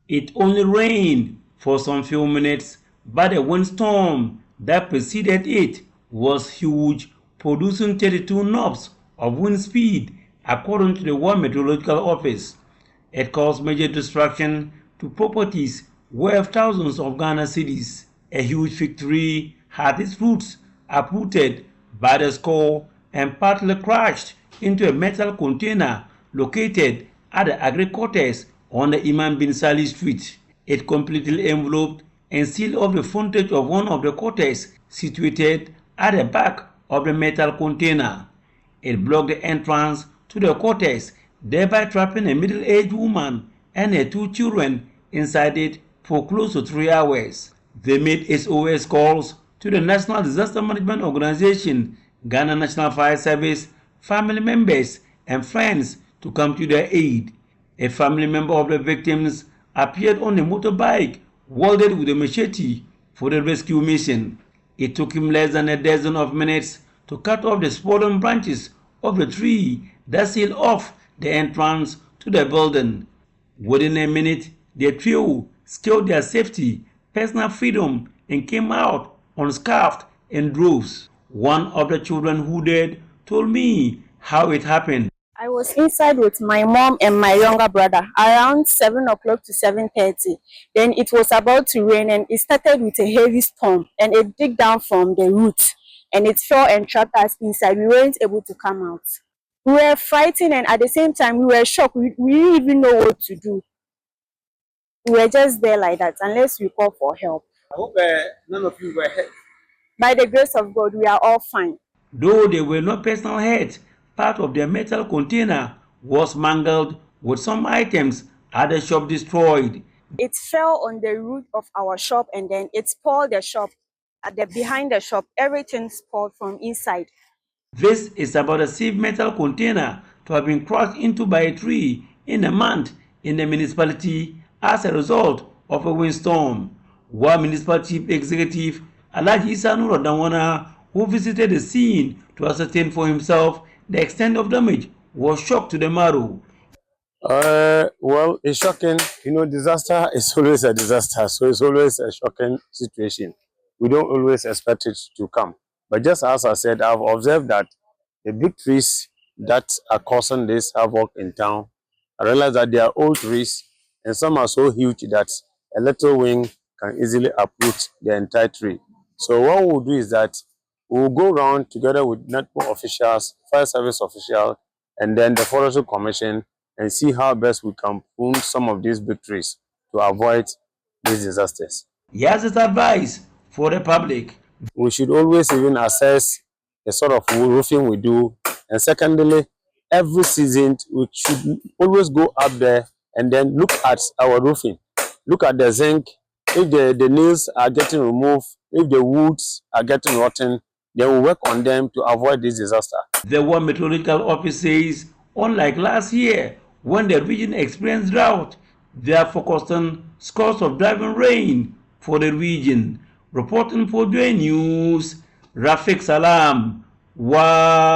It only rained for some few minutes, but the windstorm that preceded it was huge, producing 32 knots of wind speed, according to the World Meteorological Office. It caused major destruction to properties worth thousands of Ghana cedis. A huge fig tree had its roots uprooted by the score and partly crashed into a metal container located at the agri-quarters on the Imam bin Sali Street. It completely enveloped and sealed off the frontage of one of the quarters situated at the back of the metal container. It blocked the entrance to the quarters, thereby trapping a middle-aged woman and her two children inside it for close to 3 hours. They made SOS calls to the National Disaster Management Organization, Ghana National Fire Service, family members, and friends to come to their aid. A family member of the victims appeared on a motorbike wielded with a machete for the rescue mission. It took him less than a dozen of minutes to cut off the sprawling branches of the tree that sealed off the entrance to the building. Within a minute, the trio secured their safety, personal freedom, and came out unscarfed in droves. One of the children who died told me how it happened. I was inside with my mom and my younger brother around 7 o'clock to 7:30. Then it was about to rain and it started with a heavy storm and it dig down from the roots and it fell and trapped us inside. We weren't able to come out. We were frightened and at the same time we were shocked. We didn't even know what to do. We were just there like that unless we call for help. I hope none of you were hurt. By the grace of God, we are all fine. Though there were no personal hurts, part of their metal container was mangled with some items at the shop destroyed. It fell on the roof of our shop and then it spoiled the shop. Behind the shop, everything spoiled from inside. This is about a sieve metal container to have been crushed into by a tree in a month in the municipality as a result of a windstorm. One municipal chief executive, Alhaji Isanu Dawana, who visited the scene to ascertain for himself the extent of damage, was shocked to the marrow. Well, it's shocking. You know, disaster is always a disaster, so it's always a shocking situation. We don't always expect it to come. But just as I said, I've observed that the big trees that are causing this havoc in town, I realize that they are old trees, and some are so huge that a little wind can easily uproot the entire tree. So what we'll do is that we'll go around together with network officials, fire service officials, and then the forestry commission, and see how best we can prune some of these big trees to avoid these disasters. He has his advice for the public. We should always even assess the sort of roofing we do. And secondly, every season we should always go up there and then look at our roofing. Look at the zinc. If the nails are getting removed, if the woods are getting rotten, then we work on them to avoid this disaster. The World Meteorological Office says, unlike last year, when the region experienced drought, they are focused on scores of driving rain for the region. Reporting for Joy News, Rafik Salam. Wow.